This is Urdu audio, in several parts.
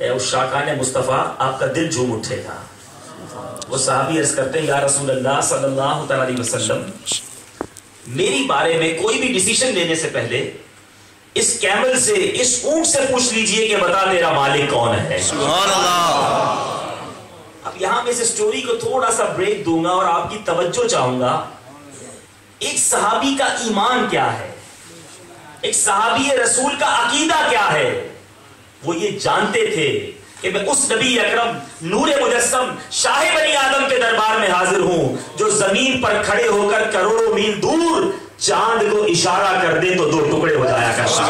اے اس شاکان مصطفیٰ آپ کا دل جھوم اٹھے گا. وہ صحابی عرض کرتے ہیں یا رسول اللہ صلی اللہ تعالی علیہ وسلم میری بارے میں کوئی بھی ڈیسیشن لینے سے پہلے اس کیمل سے, اس اونٹ سے پوچھ لیجئے کہ بتا تیرا مالک کون ہے. سبحان اللہ. اب یہاں میں اس سٹوری کو تھوڑا سا بریک دوں گا اور آپ کی توجہ چاہوں گا. ایک صحابی کا ایمان کیا ہے, ایک صحابی رسول کا عقیدہ کیا ہے. وہ یہ جانتے تھے کہ میں اس نبی اکرم نور مجسم شاہ بنی آدم کے دربار میں حاضر ہوں جو زمین پر کھڑے ہو کر کروڑوں میل دور چاند کو اشارہ کر دے تو 2 ٹکڑے ہو جایا کرتا.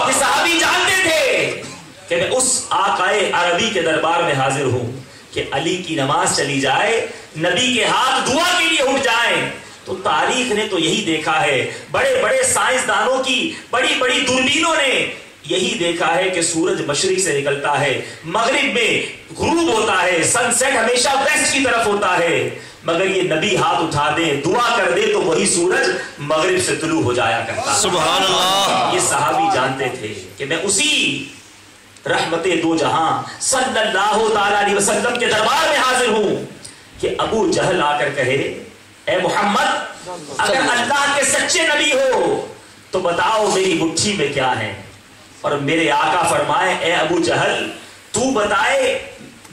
یہ صحابی جانتے تھے کہ میں اس آقائے عربی کے دربار میں حاضر ہوں کہ علی کی نماز چلی جائے, نبی کے ہاتھ دعا کے لیے اٹھ جائیں. تو تاریخ نے تو یہی دیکھا ہے, بڑے بڑے سائنسدانوں کی بڑی بڑی دوربینوں نے یہی دیکھا ہے کہ سورج مشرق سے نکلتا ہے, مغرب میں غروب ہوتا ہے, سن سیٹ ہمیشہ ویسٹ کی طرف ہوتا ہے. مگر یہ نبی ہاتھ اٹھا دے, دعا کر دے تو وہی سورج مغرب سے طلوع ہو جایا کرتا. سبحان اللہ. یہ صحابی جانتے تھے کہ میں اسی رحمت دو جہاں صلی اللہ تعالی علیہ وسلم کے دربار میں حاضر ہوں کہ ابو جہل آ کر کہے اے محمد اگر اللہ کے سچے نبی ہو تو بتاؤ میری مٹھی میں کیا ہے. اور میرے آقا فرمائے اے ابو جہل تو بتائے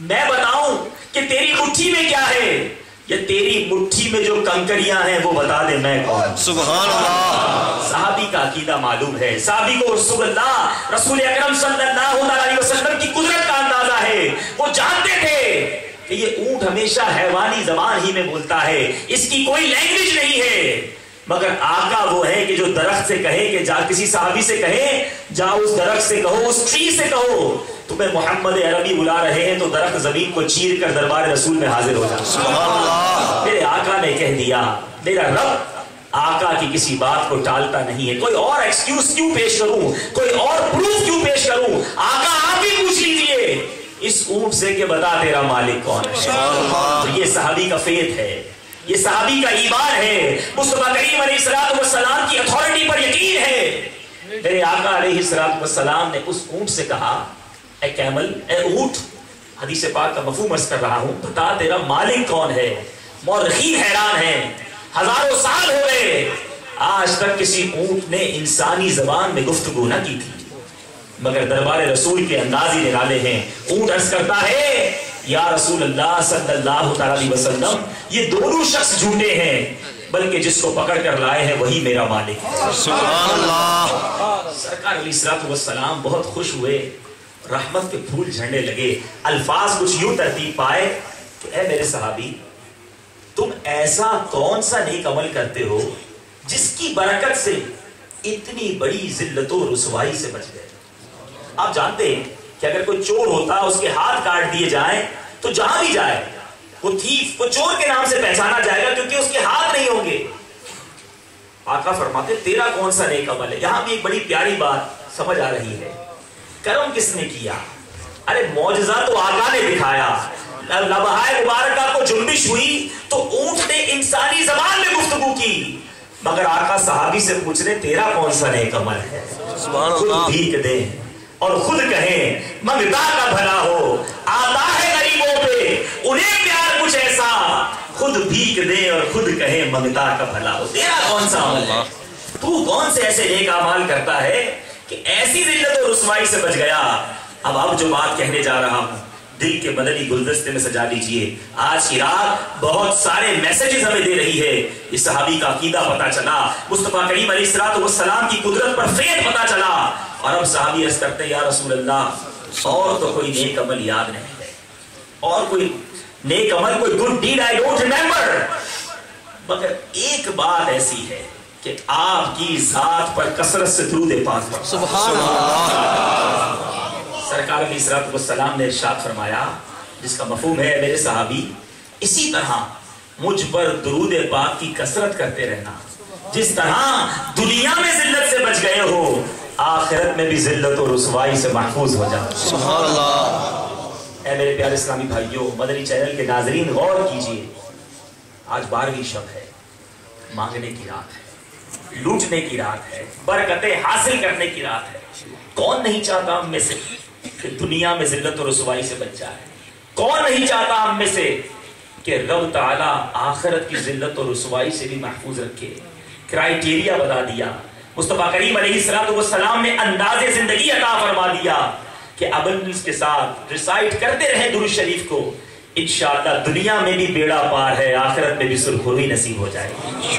میں بتاؤں کہ تیری مٹھی میں کیا ہے, یا تیری مٹھی میں جو کنکریاں ہیں وہ بتا دے میں کون. سبحان اللہ. صحابی کا عقیدہ معلوم ہے, صحابی کو رسول اللہ رسول اکرم صلی اللہ علیہ وسلم کی قدرت کا اندازہ ہے. وہ جانتے تھے کہ یہ اونٹ ہمیشہ حیوانی زبان ہی میں بولتا ہے, اس کی کوئی لینگویج نہیں ہے. مگر آقا وہ ہے کہ جو درخت سے کہے کہ جا کسی صحابی سے کہے جا اس درخت سے کہو, اس ٹری سے کہو تمہیں محمد عربی بلا رہے ہیں, تو درخت زمین کو چیر کر دربار رسول میں حاضر ہو جاتا. سبحان اللہ. میرے آقا نے کہہ دیا, میرا رب آقا کی کسی بات کو ٹالتا نہیں ہے. کوئی اور ایکسکیوز کیوں پیش کروں, کوئی اور پروف کیوں پیش کروں, آقا آپ ہی پوچھ لیجئے اس اونٹ سے کہ بتا تیرا مالک کون ہے. تو یہ صحابی کا فیتھ ہے, یہ صحابی کا ایمان ہے, مصطفیٰ کریم علیہ السلام کی اتھارٹی پر یقین ہے. میرے آقا علیہ السلام نے اس اونٹ سے کہا اے کیمل, اے اونٹ, حدیث پاک کا مفہوم عرض کر رہا ہوں, بتا تیرا مالک کون ہے. مورخین حیران ہیں, ہزاروں سال ہو گئے آج تک کسی اونٹ نے انسانی زبان میں گفتگو نہ کی تھی, مگر دربار رسول کے انداز ہی نرالے ہیں. اونٹ عرض کرتا ہے یا رسول اللہ صلی اللہ علیہ وسلم یہ دونوں شخص جھوٹے ہیں, بلکہ جس کو پکڑ کر لائے ہیں وہی میرا مالک ہے. سبحان اللہ. سرکار علیہ السلام بہت خوش ہوئے, رحمت کے پھول جھڑنے لگے. الفاظ کچھ یوں ترتیب پائے کہ اے میرے صحابی تم ایسا کون سا نیک عمل کرتے ہو جس کی برکت سے اتنی بڑی ذلت و رسوائی سے بچ گئے. آپ جانتے ہیں کہ اگر کوئی چور ہوتا اس کے ہاتھ کاٹ دیے جائیں تو جہاں بھی جائے وہ تھیف, وہ چور کے نام سے پہچانا جائے گا کیونکہ اس کے ہاتھ نہیں ہوں گے. آقا فرماتے تیرا کون سا نیک عمل ہے. یہاں بھی ایک بڑی پیاری بات سمجھ آ رہی ہے, کرم کس نے کیا. ارے معجزہ تو آقا نے دکھایا, لبہائے مبارکہ کو جنبش ہوئی تو اونٹ نے انسانی زبان میں گفتگو کی, مگر آقا صحابی سے پوچھ رہے تیرا کون سا نیک عمل ہے. خود بھیک دیں اور خود کہیں منگتا کا بھلا ہو, آتا ہے غریبوں پہ انہیں پیار کچھ ایسا, خود بھیک دیں اور خود کہیں منگتا کا بھلا ہو. تیرا کون سا عمل ہے, تو کون سے ایسے نیک اعمال کرتا ہے کہ ایسی ذلت و رسوائی سے بچ گیا. اب جو بات کہنے جا رہا ہوں دل کے مدنی گلدستے میں سجا لیجئے. آج کی رات بہت سارے میسیجز ہمیں دے رہی ہے. اس صحابی کا عقیدہ پتا چلا, مصطفیٰ کریم علیہ السلام کی قدرت پر فیض پتا چلا, اور اب صحابی عرض کرتے یا رسول اللہ اور تو کوئی نیک عمل یاد نہیں ہے, اور کوئی نیک عمل, کوئی good deed I don't remember, مگر ایک بات ایسی ہے کہ آپ کی ذات پر کثرت سے درود پاک پڑھو. سبحان اللہ. سرکار علیہ السلام نے ارشاد فرمایا جس کا مفہوم ہے میرے صحابی اسی طرح مجھ پر درود پاک کی کثرت کرتے رہنا. جس طرح دنیا میں ذلت سے بچ گئے ہو آخرت میں بھی ذلت و رسوائی سے محفوظ ہو جاؤ. سبحان اللہ. اے میرے پیارے اسلامی بھائیوں, مدنی چینل کے ناظرین غور کیجئے, آج 12ویں شب ہے, مانگنے کی رات ہے, لوٹنے کی رات ہے, برکتیں حاصل کرنے کی رات ہے. کون نہیں چاہتا ہم میں سے کہ دنیا میں ذلت اور رسوائی سے بچ جائے. کون نہیں چاہتا ہم میں سے کہ رب تعالیٰ آخرت کی ذلت اور رسوائی سے بھی محفوظ رکھے. کرائیٹیریا بتا دیا مصطفیٰ کریم علیہ السلام نے، انداز زندگی عطا فرما دیا کہ ابنس کے ساتھ ریسائٹ کرتے رہیں درود شریف کو. انشاءاللہ دنیا میں بھی بیڑا پار ہے، آخرت میں بھی سرخروئی نصیب ہو جائے گی.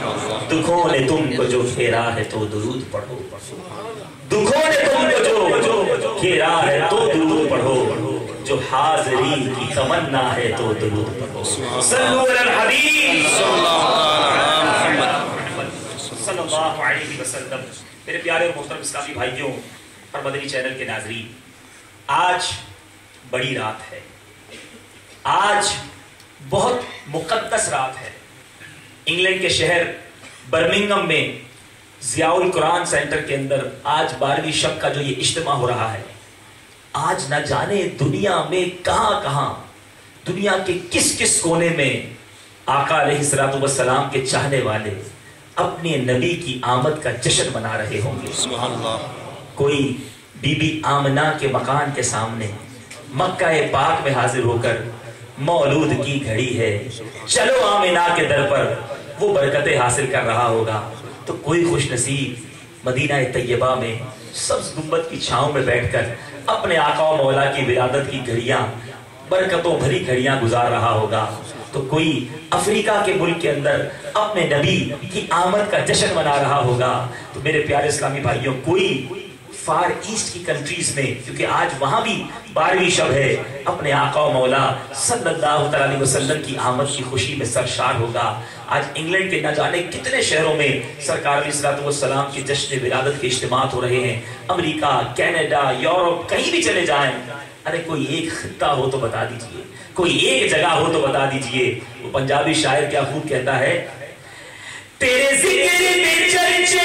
دکھوں نے تم کو جو پھیرا ہے تو درود پڑھو، دکھوں نے تم کو جو گھیرا ہے تو درود پڑھو، جو حاضری کی تمنا ہے تو درود پڑھو. صلو علی الحبیب صلی اللہ علیہ وسلم. میرے پیارے اور محترم اسلامی بھائیوں اور مدنی چینل کے ناظرین، آج بڑی رات ہے، آج بہت مقدس رات ہے. انگلینڈ کے شہر برمنگم میں ضیاء القرآن سینٹر کے اندر آج 12ویں شب کا جو یہ اجتماع ہو رہا ہے، آج نہ جانے دنیا میں کہاں کہاں، دنیا کے کس کس کونے میں آقا علیہ السلام کے چاہنے والے اپنے نبی کی آمد کا جشن منا رہے ہوں گے. سبحان اللہ. کوئی بی بی آمنہ کے مکان کے سامنے مکہ پاک میں حاضر ہو کر مولود کی گھڑی ہے، چلو آمنہ کے در پر، وہ برکتیں حاصل کر رہا ہوگا. تو کوئی خوش نصیب مدینہ طیبہ میں سبز گنبد کی چھاؤں میں بیٹھ کر اپنے آقا و مولا کی ولادت کی گھڑیاں، برکتوں بھری گھڑیاں گزار رہا ہوگا. تو کوئی افریقہ کے ملک کے اندر اپنے نبی کی آمد کا جشن منا رہا ہوگا. تو میرے پیارے اسلامی بھائیوں، کوئی فار ایسٹ کی کنٹریز میں، کیونکہ آج وہاں بھی 12ویں شب ہے، اپنے آقا و مولا صلی اللہ علیہ وسلم کی آمد کی خوشی میں سرشار ہوگا. آج انگلینڈ کے نہ جانے کتنے شہروں میں سرکار علیہ السلام کی جشن ولادت کے اجتماعات ہو رہے ہیں. امریکہ، کینیڈا، یورپ، کہیں بھی چلے جائیں. ارے کوئی ایک خطہ ہو تو بتا دیجئے، کوئی ایک جگہ ہو تو بتا دیجئے. وہ پنجابی شاعر کیا خوب کہتا ہے، تیرے ذکر میں چرچے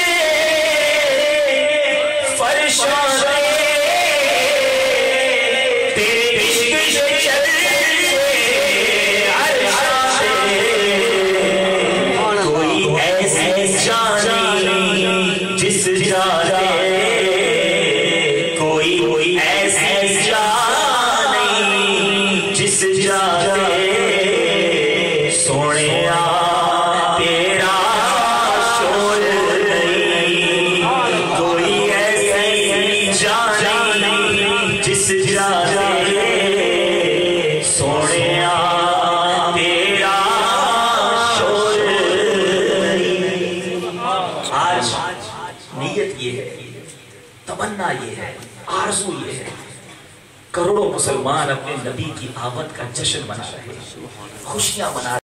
یہ ہے، آرزو یہ ہے، کروڑوں مسلمان اپنے نبی کی آمد کا جشن منا رہے ہیں، خوشیاں منا رہے ہیں.